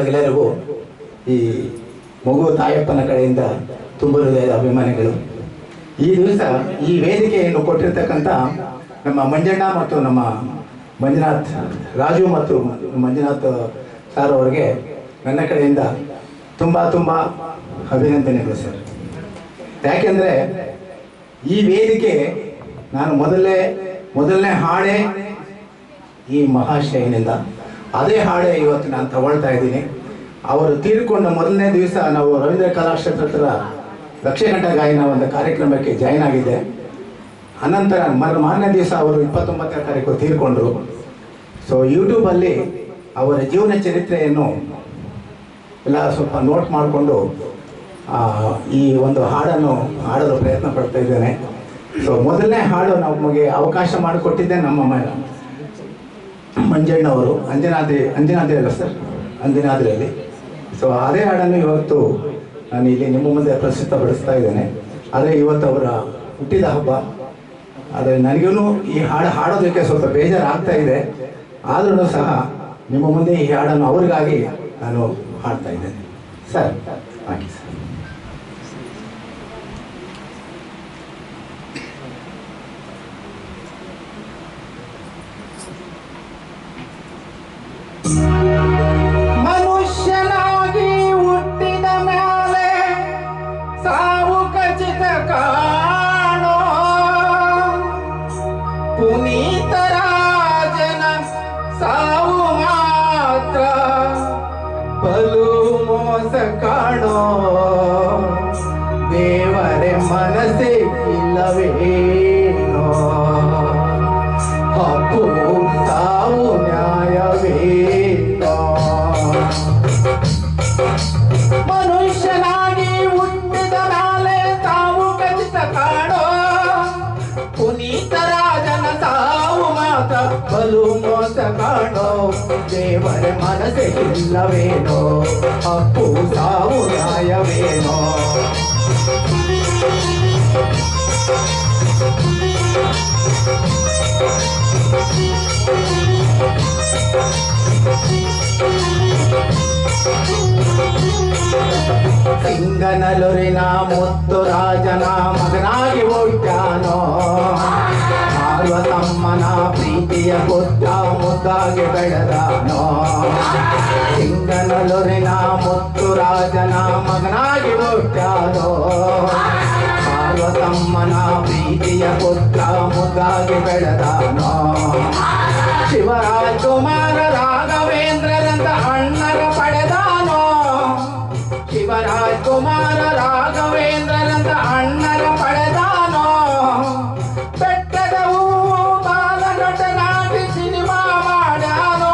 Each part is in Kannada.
ಎಲ್ಲರಿಗೂ ಈ ಮಗು ತಾಯಪ್ಪನ ಕಡೆಯಿಂದ ತುಂಬ ಹೃದಯದ ಅಭಿಮಾನಿಗಳು. ಈ ದಿವಸ ಈ ವೇದಿಕೆಯನ್ನು ಕೊಟ್ಟಿರ್ತಕ್ಕಂಥ ನಮ್ಮ ಮಂಜಣ್ಣ ಮತ್ತು ನಮ್ಮ ಮಂಜುನಾಥ್ ರಾಜು ಮತ್ತು ಮಂಜುನಾಥ್ ಸರ್ ಅವರಿಗೆ ನನ್ನ ಕಡೆಯಿಂದ ತುಂಬ ಅಭಿನಂದನೆಗಳು ಸರ್. ಯಾಕೆಂದರೆ ಈ ವೇದಿಕೆ ನಾನು ಮೊದಲನೇ ಹಾಡೇ ಈ ಮಹಾಶಯನಿಂದ, ಅದೇ ಹಾಡೇ ಇವತ್ತು ನಾನು ತಗೊಳ್ತಾ ಇದ್ದೀನಿ. ಅವರು ತೀರಿಕೊಂಡ ಮೊದಲನೇ ದಿವಸ ನಾವು ರವೀಂದ್ರ ಕಲಾಕ್ಷೇತ್ರ ಹತ್ರ ಲಕ್ಷಗಂಟ ಗಾಯನ ಒಂದು ಕಾರ್ಯಕ್ರಮಕ್ಕೆ ಜಾಯ್ನ್ ಆಗಿದ್ದೆ. ಅನಂತರ ಮಾರನೇ ದಿವಸ ಅವರು 29ನೇ ತಾರೀಕು ತೀರ್ಕೊಂಡ್ರು. ಸೊ ಯೂಟ್ಯೂಬಲ್ಲಿ ಅವರ ಜೀವನ ಚರಿತ್ರೆಯನ್ನು ಎಲ್ಲ ಸ್ವಲ್ಪ ನೋಟ್ ಮಾಡಿಕೊಂಡು ಈ ಒಂದು ಹಾಡನ್ನು ಹಾಡಲು ಪ್ರಯತ್ನ ಪಡ್ತಾ ಇದ್ದೇನೆ. ಸೊ ಮೊದಲನೇ ಹಾಡು ನಮಗೆ ಅವಕಾಶ ಮಾಡಿಕೊಟ್ಟಿದ್ದೆ ನಮ್ಮ ಮಂಜಣ್ಣವರು ಅಂಜನಾದ್ರಿ ಅಲ್ಲ ಸರ್, ಅಂಜನಾದ್ರಿಯಲ್ಲಿ. ಸೊ ಅದೇ ಹಾಡನ್ನು ಇವತ್ತು ನಾನು ಇಲ್ಲಿ ನಿಮ್ಮ ಮುಂದೆ ಪ್ರಸ್ತುತಪಡಿಸ್ತಾ ಇದ್ದೇನೆ. ಆದರೆ ಇವತ್ತು ಅವರ ಹುಟ್ಟಿದ ಹಬ್ಬ, ಆದರೆ ನನಗೂ ಈ ಹಾಡೋದಕ್ಕೆ ಸ್ವಲ್ಪ ಬೇಜಾರಾಗ್ತಾ ಇದೆ. ಆದ್ರೂ ಸಹ ನಿಮ್ಮ ಮುಂದೆ ಈ ಹಾಡನ್ನು ಅವ್ರಿಗಾಗಿ ನಾನು ಹಾಡ್ತಾ ಇದ್ದೇನೆ ಸರ್. ಹಾಕಿ ಸರ್. ಮನುಷ್ಯನಾಗಿ ಹುಟ್ಟಿದ ಮೇಲೆ ಸಾವು ಖಚಿತ ಕಾಣೋ ಪುನೀತರಾಜನ ಸಾವು ಮಾತ್ರ ಬಲು ಮೋಸ ಕಾಣೋ. ದೇವರೇ ಮನಸ್ಸೇ ಇಲ್ಲವೇನೋ, ಅಪ್ಪು ಸಾವು ನ್ಯಾಯವೇನೋ. ಮನುಷ್ಯನಾಗಿ ಹುಟ್ಟಿದ ಮೇಲೆ ತಾವು ಖಚಿತ ಕಾಣೋ ಪುನೀತರಾಜನ ಸಾವು ಮಾತ್ರ ಬಲು ಮೋಸ ಕಾಣೋ. ದೇವರ ಮನಸ್ಸೇ ಇಲ್ಲವೇನೋ, ಅಪ್ಪು ಸಾವು ನ್ಯಾಯವೇನೋ. ಸಿಂಗನಲ್ಲೂರಿನ ಮುತ್ತು ರಾಜನ ಮಗನಾಗಿ ಹುಟ್ಟಾನೋ, ಪಾರ್ವತಮ್ಮನ ಪ್ರೀತಿಯ ಪುತ್ರ ಮುದ್ದಾಗಿ ಬೆಳೆದಾನೋ. ಸಿಂಗನಲ್ಲೂರಿನ ಮುತ್ತು ರಾಜನ ಮಗನಾಗಿ ಹುಟ್ಟಾನೋ, ಪಾರ್ವತಮ್ಮನ ಪ್ರೀತಿಯ ಪುತ್ರ ಮುದ್ದಾಗಿ ಬೆಳೆದಾನೋ. ಶಿವರಾಜ್ ಕುಮಾರ ರಾಘವೇಂದ್ರರಂತ ಅಣ್ಣರ ಪಡೆದಾನೋ, ಶಿವರಾಜ್ ಕುಮಾರ ರಾಘವೇಂದ್ರರಂತ ಅಣ್ಣರ ಪಡೆದಾನೋ. ಬೆಟ್ಟದ ಹೂವು ಬಾಲನಟನಾಗಿ ಸಿನಿಮಾ ಮಾಡ್ಯಾನೋ.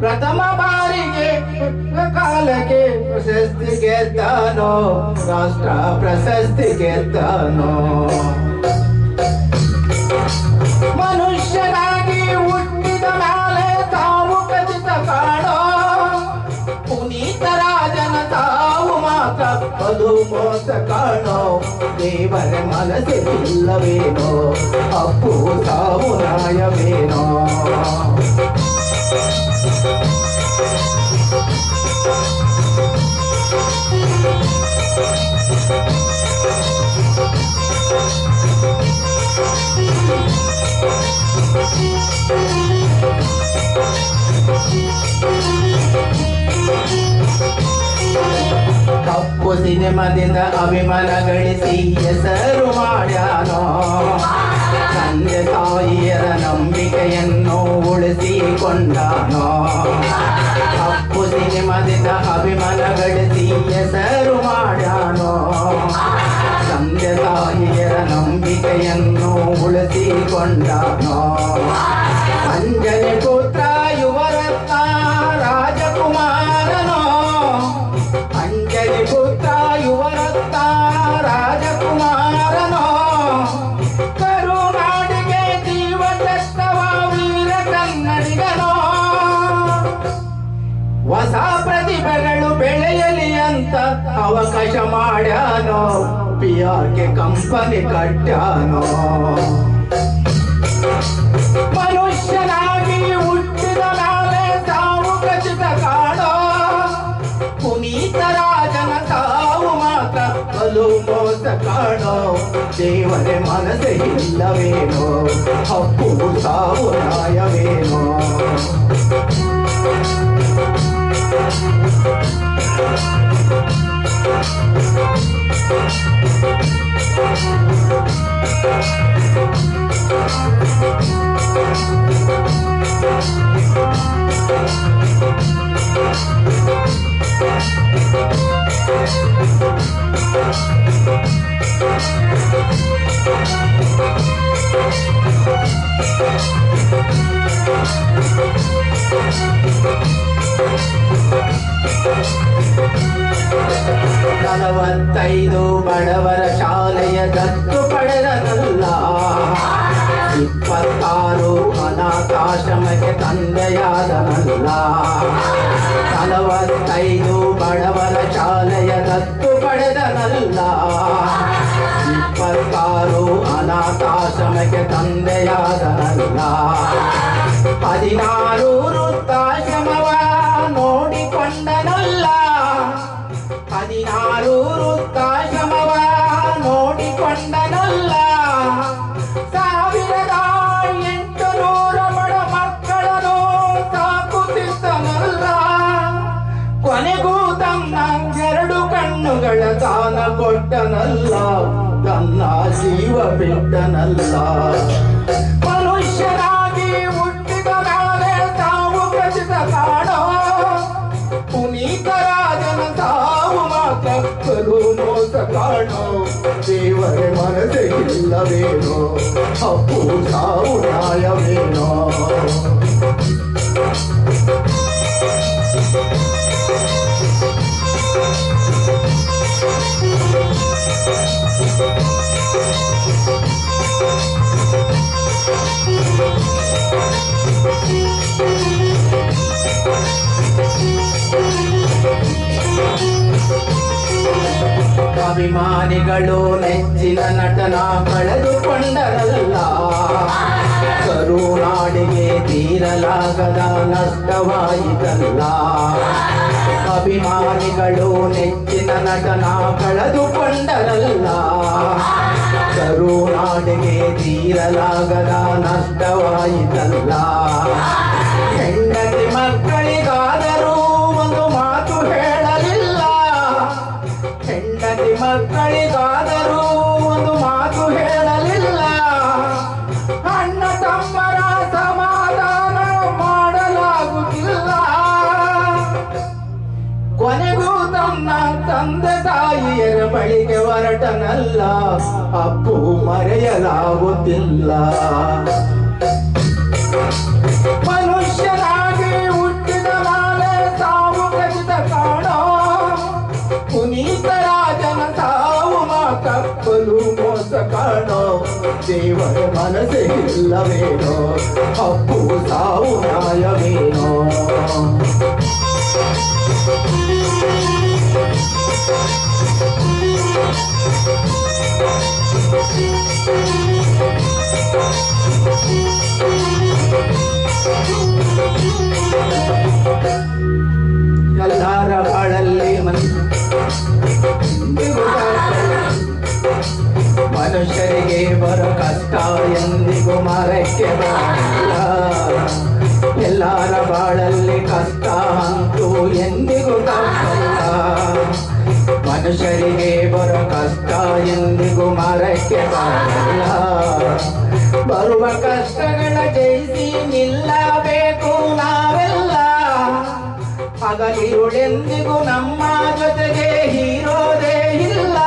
ಪ್ರಥಮ ಬಾರಿಗೆ ಕಾಲಕ್ಕೆ ಪ್ರಶಸ್ತಿ ಗೆದ್ದಾನೋ, ರಾಷ್ಟ್ರ ಪ್ರಶಸ್ತಿ ಗೆದ್ದಾನೋ. ಮನುಷ್ಯನಾಗಿ ಹುಟ್ಟಿದ ಮೇಲೆ ತಾವು ಖಚಿತ ಕಾಣೋ ಪುನೀತರಾಜನ ತಾವು ಮಾತ್ರ ಬಲು ಮೋಸ ಕಾಣೋ. ದೇವರ ಮನಸ್ಸೇ ಇಲ್ಲವೇನೋ, ಅಪ್ಪು ಸಾವು ನ್ಯಾಯವೇನೋ. ಕಪ್ಪು ಸಿನಿಮಾದಿಂದ ಅಭಿಮಾನ ಗಳಿಸಿ ಹೆಸರು ಮಾಡ್ಯಾನೋ. ತಂದೆ ತಾಯಿಯರ ನಂಬಿಕೆಯನ್ನು ಉಳಿಸಿಕೊಂಡಾನೋ. ಕಪ್ಪು ಸಿನಿಮಾದಿಂದ ಅಭಿಮಾನ ಗಳಿಸಿ ಹೆಸರು ಮಾಡ್ಯಾನೋ. ತಂದೆ ತಾಯಿಯರ ನಂಬಿಕೆಯನ್ನು ಉಳಿಸಿಕೊಂಡಾನೋ. ಅಂಜನೆ ಪುತ್ರ ಯುವರತ್ನ ರಾಜಕುಮಾರನೋ. ಅಂಜನೆ ಪುತ್ರ ಯುವರತ್ನ ರಾಜಕುಮಾರನೋ. ಕರುನಾಡಿಗೆ ಜೀವ ತೆತ್ತವ ವೀರ ಕನ್ನಡಿಗನೋ. ಹೊಸ ಪ್ರತಿಭೆಗಳು ಬೆಳೆಯಲಿ ಅಂತ ಅವಕಾಶ ಮಾಡ್ಯಾನೋ. ಪಿಯಾರ್ಗೆ ಕಂಪನಿ ಕಟ್ಟ್ಯಾನೋ. ಮನುಷ್ಯನಾಗಿ ಹುಟ್ಟಿದ ಮೇಲೆ ತಾವು ಖಚಿತ ಕಾಣೋ ಪುನೀತ ರಾಜನ ಸಾವು ಮಾತ್ರ ಬಲು ಮೋಸ ಕಾಣೋ ದೇವರೇ ಮನಸ್ಸೇ ಇಲ್ಲವೇನೋ ಅಪ್ಪು ಸಾವು ನ್ಯಾಯವೇನೋ ನಲವತ್ತೈದು ಬಡವರ ಶಾಲೆಯ ದತ್ತು ಪಡೆದನಲ್ಲ 26 ಅನಾಥಾಶ್ರಮಕ್ಕೆ ತಂದೆಯಾದನಲ್ಲ 45 ಬಡವರ ಶಾಲೆಯ ದತ್ತು ಪಡೆದನಲ್ಲ 26 ಅನಾಥಾಶ್ರಮಕ್ಕೆ ತಂದೆಯಾದನಲ್ಲ 16 ವೃದ್ಧಾಶ್ರಮವ ನೋಡಿಕೊಂಡನಲ್ಲ 16 ವೃದ್ಧಾಶ್ರಮವ ನೋಡಿಕೊಂಡನಲ್ಲ 1800 ಬಡ ಮಕ್ಕಳನ್ನು ಸಾಕುತ್ತಿದ್ದನಲ್ಲ ಕೊನೆಗೂ ತನ್ನ 2 ಕಣ್ಣುಗಳ ದಾನ ಕೊಟ್ಟನಲ್ಲ ತನ್ನ ಜೀವ ಬಿಟ್ಟನಲ್ಲ ಮನುಷ್ಯರಾಗಿ ಹುಟ್ಟಿದ ಮೇಲೆ ತಾವು ಖಚಿತ ಕಾಣೋ ಪುನೀತ ರಾಜನ ತಾವು ಮಾತ್ರ ಬಲು ಮೋಸ ಕಾಣೋ ದೇವರೇ ಮನಸ್ಸೇ ಇಲ್ಲವೇನೋ ಅಪ್ಪು ಸಾವು ನ್ಯಾಯವೇನೋ ಅಭಿಮಾನಿಗಳು ನೆಚ್ಚಿನ ನಟನ ಕಳೆದುಕೊಂಡರಲ್ಲ ಕರುನಾಡಿಗೆ ತೀರಲಾಗದ ನಷ್ಟವಾಯಿತಲ್ಲ ಅಭಿಮಾನಿಗಳು ನೆಚ್ಚಿನ ನಟನ ಕಳೆದುಕೊಂಡರಲ್ಲ ಕರುನಾಡಿಗೆ ತೀರಲಾಗದ ನಷ್ಟವಾಯಿತಲ್ಲ ಹೆಂಡತಿ ಮಕ್ಕಳಿಗಾದರೂ ಒಂದು ಮಾತು ಹೇಳಲಿಲ್ಲ ಹೆಂಡತಿ ಮಕ್ಕಳಿಗಾದರೂ ಒಂದು ಮಾತು ಹೇಳಲಿಲ್ಲ ಅಣ್ಣ ತಮ್ಮರ ಸಮಾಧಾನ ಮಾಡಲಾಗುತ್ತಿಲ್ಲ ಕೊನೆಗೂ ತನ್ನ ತಂದೆ ತಾಯಿಯರ ಬಳಿಗೆ ಹೊರಟನಲ್ಲ ಅಪ್ಪು ಮರೆಯಲಾಗುತ್ತಿಲ್ಲ ಮನುಷ್ಯನಾಗಿ ಹುಟ್ಟಿದ ಮೇಲೆ ತಾವು ಖಚಿತ ಕಾಣೋ ಪುನೀತ ರಾಜನ ತಾವು ಮಾತ್ರ ಬಲು ಮೋಸ ಕಾಣೋ ದೇವರ ಮನಸ್ಸೇ ಇಲ್ಲವೇನೋ ಅಪ್ಪು ಸಾವು ನ್ಯಾಯವೇನೋ ಎಲ್ಲರ ಬಾಳಲ್ಲಿ ಮನುಷ್ಯರಿಗೆ ಬರೋ ಕಷ್ಟ ಎಂದಿಗೂ ಮರಕ್ಕೆ ಬರಲ್ಲ ಎಲ್ಲರ ಬಾಳಲ್ಲಿ ಕಷ್ಟ ಅಂತೂ ಎಂದಿಗೂ ತಪ್ಪಲ್ಲ ಮನುಷ್ಯರಿಗೆ ಬರೋ ಕಷ್ಟ ಎಂದಿಗೂ ಮರಕ್ಕೆ ಬರಲ್ಲ ಬರುವ ಕಷ್ಟಗಳ ಜಯಿಸಿ ನಿಲ್ಲಬೇಕು ನಾವೆಲ್ಲ ಹಗಲಿರುಳೆಂದಿಗೂ ನಮ್ಮ ಜೊತೆಗೆ ಹೀರೋದೇ ಇಲ್ಲ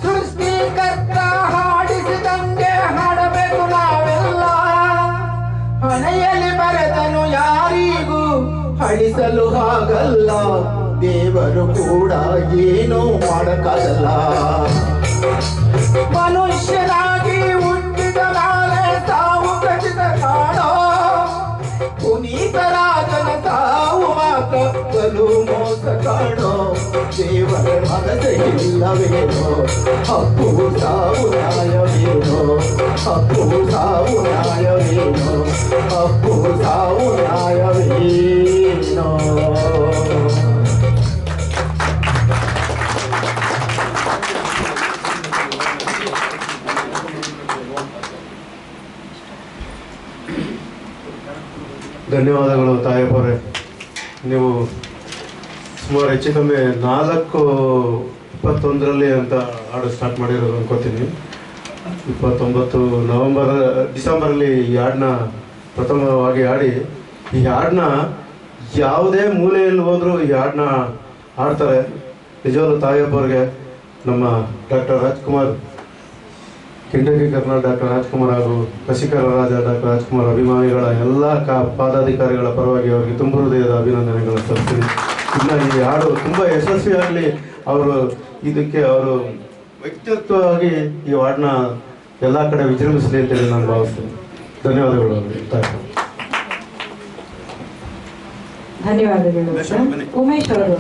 ಸೃಷ್ಟಿಕರ್ತ ಹಾಡಿಸಿದಂಗೆ ಹಾಡಬೇಕು ನಾವೆಲ್ಲ ಹಣೆಯಲ್ಲಿ ಬರೆದನು ಯಾರಿಗೂ ಅಳಿಸಲು ಆಗಲ್ಲ ದೇವರು ಕೂಡ ಏನೂ ಮಾಡಕ್ಕಾಗಲ್ಲ ಮನುಷ್ಯನಾಗಿ ಹುಟ್ಟಿದ ಮೇಲೆ ತಾವು ಖಚಿತ ಕಾಣೋ ಪುನೀತ ರಾಜನ ತಾವು ಮಾತ್ರ ಬಲು ಮೋಸ ಕಾಣೋ ದೇವರ ಮನಸ್ಸೇ ಇಲ್ಲವೇನೋ ಅಪ್ಪು ಸಾವು ನ್ಯಾಯವೇನೋ ಅಪ್ಪು ಸಾವು ನ್ಯಾಯವೇನೋ ಅಪ್ಪು ಸಾವು ನ್ಯಾಯವೇನೋ ನೀನೋ. ಧನ್ಯವಾದಗಳು ತಾಯಪ್ಪರೇ. ನೀವು ಸುಮಾರು ಹೆಚ್ಚು ಕಮ್ಮಿ 4:21 ಅಂತ ಹಾಡು ಸ್ಟಾರ್ಟ್ ಮಾಡಿರೋದು ಅನ್ಕೋತೀನಿ. 29 ಡಿಸೆಂಬರಲ್ಲಿ ಈ ಹಾಡನ್ನ ಪ್ರಥಮವಾಗಿ ಹಾಡಿ, ಈ ಹಾಡನ್ನ ಯಾವುದೇ ಮೂಲೆಯಲ್ಲಿ ಹೋದರೂ ಈ ಹಾಡನ್ನ ಹಾಡ್ತಾರೆ. ನಿಜವಾಗ್ಲೂ ತಾಯಪ್ಪವ್ರಿಗೆ ನಮ್ಮ ಡಾಕ್ಟರ್ ರಾಜ್ಕುಮಾರ್, ಕಿಂಡಗಿ ಕರ್ನಾಟಕ ಡಾಕ್ಟರ್ ರಾಜ್ಕುಮಾರ್ ಹಾಗೂ ಕಸಿಕರ ರಾಜ ಡಾಕ್ಟರ್ ರಾಜ್ಕುಮಾರ್ ಅಭಿಮಾನಿಗಳ ಎಲ್ಲ ಪಾದಾಧಿಕಾರಿಗಳ ಪರವಾಗಿ ಅವರಿಗೆ ತುಂಬ ಹೃದಯದ ಅಭಿನಂದನೆಗಳನ್ನು ಸಲ್ಲಿಸ್ತೀನಿ. ಇನ್ನು ಈ ಹಾಡು ತುಂಬ ಯಶಸ್ವಿಯಾಗಲಿ, ಅವರು ಇದಕ್ಕೆ ಅವರು ವ್ಯಕ್ತಿತ್ವವಾಗಿ ಈ ಹಾಡನ್ನ ಎಲ್ಲ ಕಡೆ ವಿಜೃಂಭಿಸಲಿ ಅಂತೇಳಿ ನಾನು ಭಾವಿಸ್ತೀನಿ. ಧನ್ಯವಾದಗಳು ಅವರಿಗೆ. ಧನ್ಯವಾದಗಳು ಸರ್. ಉಮೇಶ್ ಅವರು